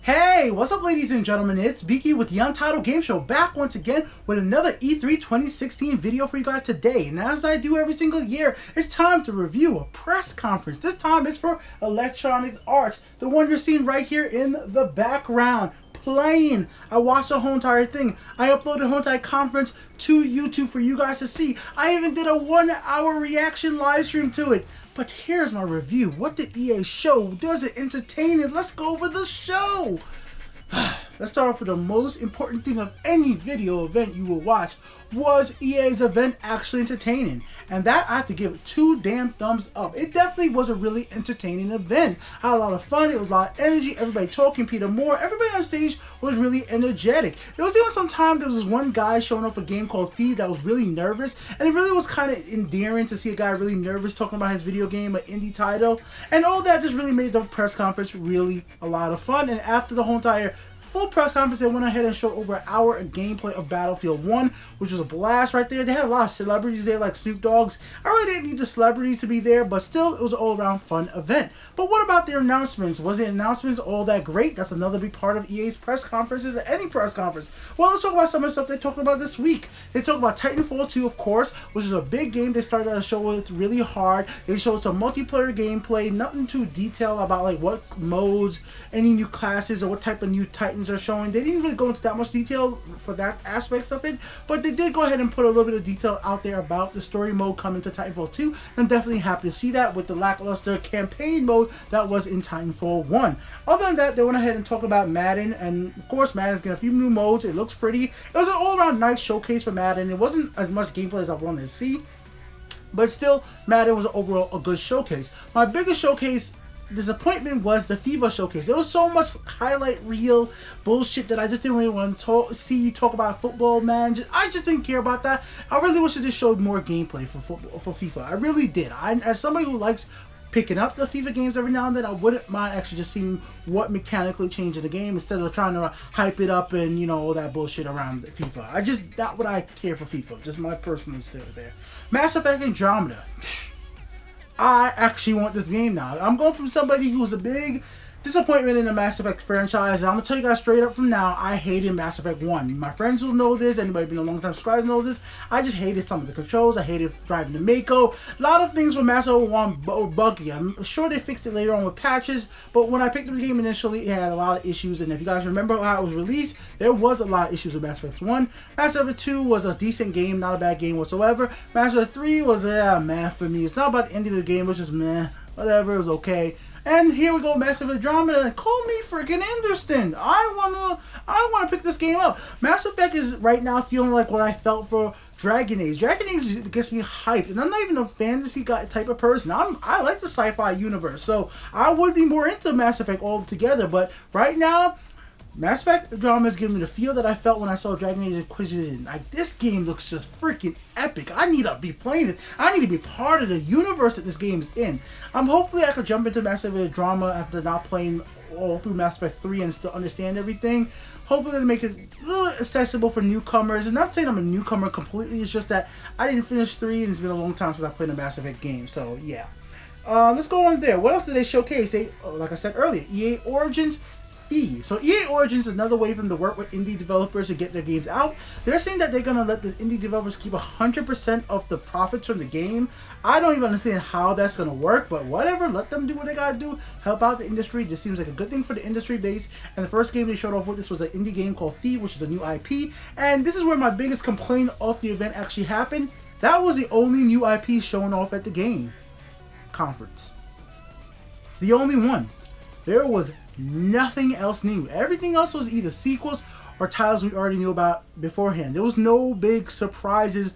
Hey, what's up ladies and gentlemen, it's Beaky with the Untitled Game Show, back once again with another E3 2016 video for you guys today. And as I do every single year, it's time to review a press conference. This time it's for Electronic Arts, the one you're seeing right here in the background. Playing. I watched the whole entire thing. I uploaded the whole entire conference to YouTube for you guys to see. I even did a 1-hour reaction live stream to it. But here's my review. What did EA show? Does it entertain? And let's go over the show. Let's start off with the most important thing of any video event you will watch. Was EA's event actually entertaining? And that I have to give 2 damn thumbs up. It definitely was a really entertaining event. I had a lot of fun. It was a lot of energy. Everybody talking. Peter Moore. Everybody on stage was really energetic. There was even some time there was one guy showing off a game called FIFA that was really nervous. And it really was kind of endearing to see a guy really nervous talking about his video game, an indie title. And all that just really made the press conference really a lot of fun. And after the whole entire full press conference, they went ahead and showed over an hour of gameplay of Battlefield 1, which was a blast right there. They had a lot of celebrities there like Snoop Dogg's. I really didn't need the celebrities to be there, but still, it was an all-around fun event. But what about their announcements? Was the announcements all that great? That's another big part of EA's press conferences or any press conference. Well, let's talk about some of the stuff they talked about this week. They talked about Titanfall 2, of course, which is a big game they started to show with really hard. They showed some multiplayer gameplay, nothing too detailed about like what modes, any new classes, or what type of new Titans are showing. They didn't really go into that much detail for that aspect of it, but they did go ahead and put a little bit of detail out there about the story mode coming to Titanfall 2. I'm definitely happy to see that with the lackluster campaign mode that was in Titanfall 1. Other than that, they went ahead and talked about Madden, and of course Madden's getting a few new modes. It looks pretty. It was an all-around nice showcase for Madden. It wasn't as much gameplay as I wanted to see, but still Madden was overall a good showcase. My biggest showcase disappointment was the FIFA showcase. There was so much highlight reel bullshit that I just didn't really want to talk about football, man. I just didn't care about that. I really wish it just showed more gameplay for FIFA. I really did. As somebody who likes picking up the FIFA games every now and then, I wouldn't mind actually just seeing what mechanically changed in the game instead of trying to hype it up and, you know, all that bullshit around FIFA. Not what I care for FIFA. Just my personal style there. Mass Effect Andromeda. I actually want this game now. I'm going from somebody who was a big disappointment in the Mass Effect franchise. And I'm going to tell you guys straight up from now, I hated Mass Effect 1. My friends will know this. Anybody been a long time subscriber knows this. I just hated some of the controls. I hated driving the Mako. A lot of things with Mass Effect 1 were buggy. I'm sure they fixed it later on with patches. But when I picked up the game initially, it had a lot of issues. And if you guys remember how it was released, there was a lot of issues with Mass Effect 1. Mass Effect 2 was a decent game, not a bad game whatsoever. Mass Effect 3 was, meh for me. It's not about the ending of the game, it was just meh. Whatever, it was okay. And here we go, Mass Effect Andromeda, and call me freaking interested. I wanna pick this game up. Mass Effect is right now feeling like what I felt for Dragon Age. Dragon Age gets me hyped, and I'm not even a fantasy guy type of person. I like the sci-fi universe, so I would be more into Mass Effect altogether. But right now, Mass Effect Andromeda is giving me the feel that I felt when I saw Dragon Age Inquisition. Like, this game looks just freaking epic. I need to be playing it. I need to be part of the universe that this game is in. Hopefully I could jump into Mass Effect Andromeda after not playing all through Mass Effect 3 and still understand everything. Hopefully they make it a little accessible for newcomers. And not saying I'm a newcomer completely, it's just that I didn't finish 3 and it's been a long time since I played a Mass Effect game. So, yeah. Let's go on there. What else did they showcase? Like I said earlier, EA Origins. So EA Origins is another way for them to work with indie developers to get their games out. They're saying that they're going to let the indie developers keep 100% of the profits from the game. I don't even understand how that's going to work, but whatever. Let them do what they got to do. Help out the industry. This seems like a good thing for the industry base. And the first game they showed off with this was an indie game called Thief, which is a new IP. And this is where my biggest complaint of the event actually happened. That was the only new IP shown off at the game conference. The only one. There was nothing else new. Everything else was either sequels or titles we already knew about beforehand. There was no big surprises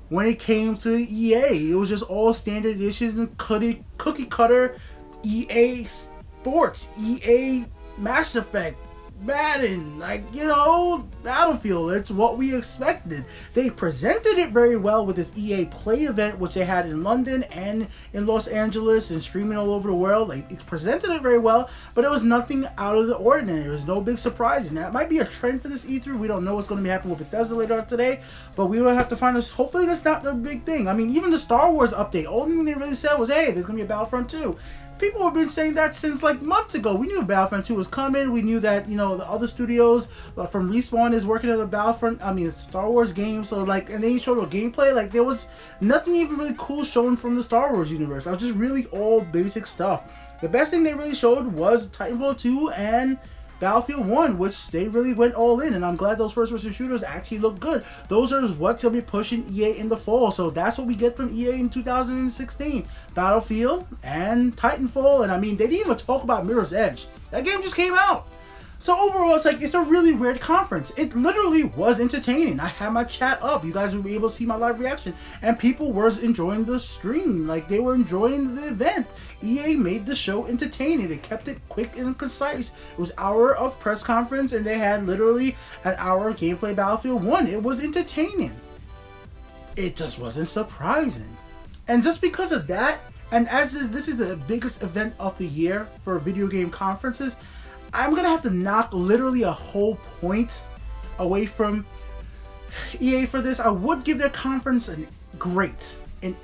when it came to EA. It was just all standard edition, cookie cutter EA Sports, EA Mass Effect, Madden, like, you know, Battlefield. It's what we expected. They presented it very well with this EA Play event, which they had in London and in Los Angeles and streaming all over the world. Like, it presented it very well, but it was nothing out of the ordinary. There was no big surprises. Now, it might be a trend for this E3. We don't know what's going to be happening with Bethesda later on today, but we will have to find this. Hopefully, that's not the big thing. I mean, even the Star Wars update, only thing they really said was, hey, there's going to be a Battlefront 2. People have been saying that since like months ago. We knew Battlefront 2 was coming. We knew that, you know, the other studios from Respawn is working on the Star Wars game. So like, and they showed a gameplay. Like there was nothing even really cool shown from the Star Wars universe. It was just really all basic stuff. The best thing they really showed was Titanfall 2 and Battlefield 1, which they really went all in, and I'm glad those first-person shooters actually look good. Those are what's going to be pushing EA in the fall, so that's what we get from EA in 2016. Battlefield and Titanfall, and I mean, they didn't even talk about Mirror's Edge. That game just came out. So overall, it's a really weird conference. It literally was entertaining. I had my chat up. You guys would be able to see my live reaction. And people were enjoying the stream. Like, they were enjoying the event. EA made the show entertaining. They kept it quick and concise. It was an hour of press conference, and they had literally an hour of gameplay Battlefield 1. It was entertaining. It just wasn't surprising. And just because of that, and as this is the biggest event of the year for video game conferences, I'm going to have to knock literally a whole point away from EA for this. I would give their conference an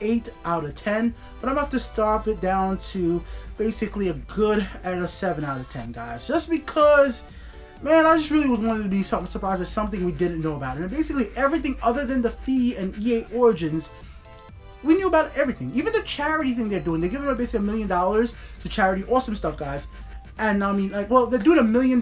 8 out of 10, but I'm going to have to stop it down to basically a good and a 7 out of 10, guys. Just because, man, I just really was wanting to be something surprised with something we didn't know about. And basically everything other than the fee and EA Origins, we knew about everything. Even the charity thing they're doing. They're giving away basically $1 million to charity. Awesome stuff, guys. And I mean, like, well, they're doing $1 million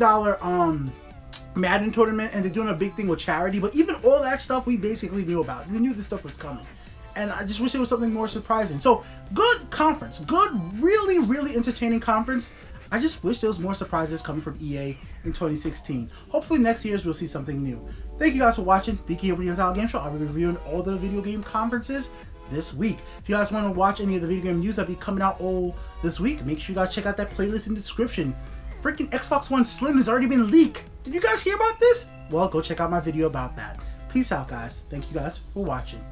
Madden tournament, and they're doing a big thing with charity. But even all that stuff, we basically knew about. We knew this stuff was coming, and I just wish it was something more surprising. So, good conference, good, really, really entertaining conference. I just wish there was more surprises coming from EA in 2016. Hopefully next year we'll see something new. Thank you guys for watching. BK here with the Untitled Game Show. I'll be reviewing all the video game conferences this week. If you guys want to watch any of the video game news that'll be coming out all this week, make sure you guys check out that playlist in the description. Freaking Xbox One Slim has already been leaked. Did you guys hear about this? Well, go check out my video about that. Peace out, guys. Thank you guys for watching.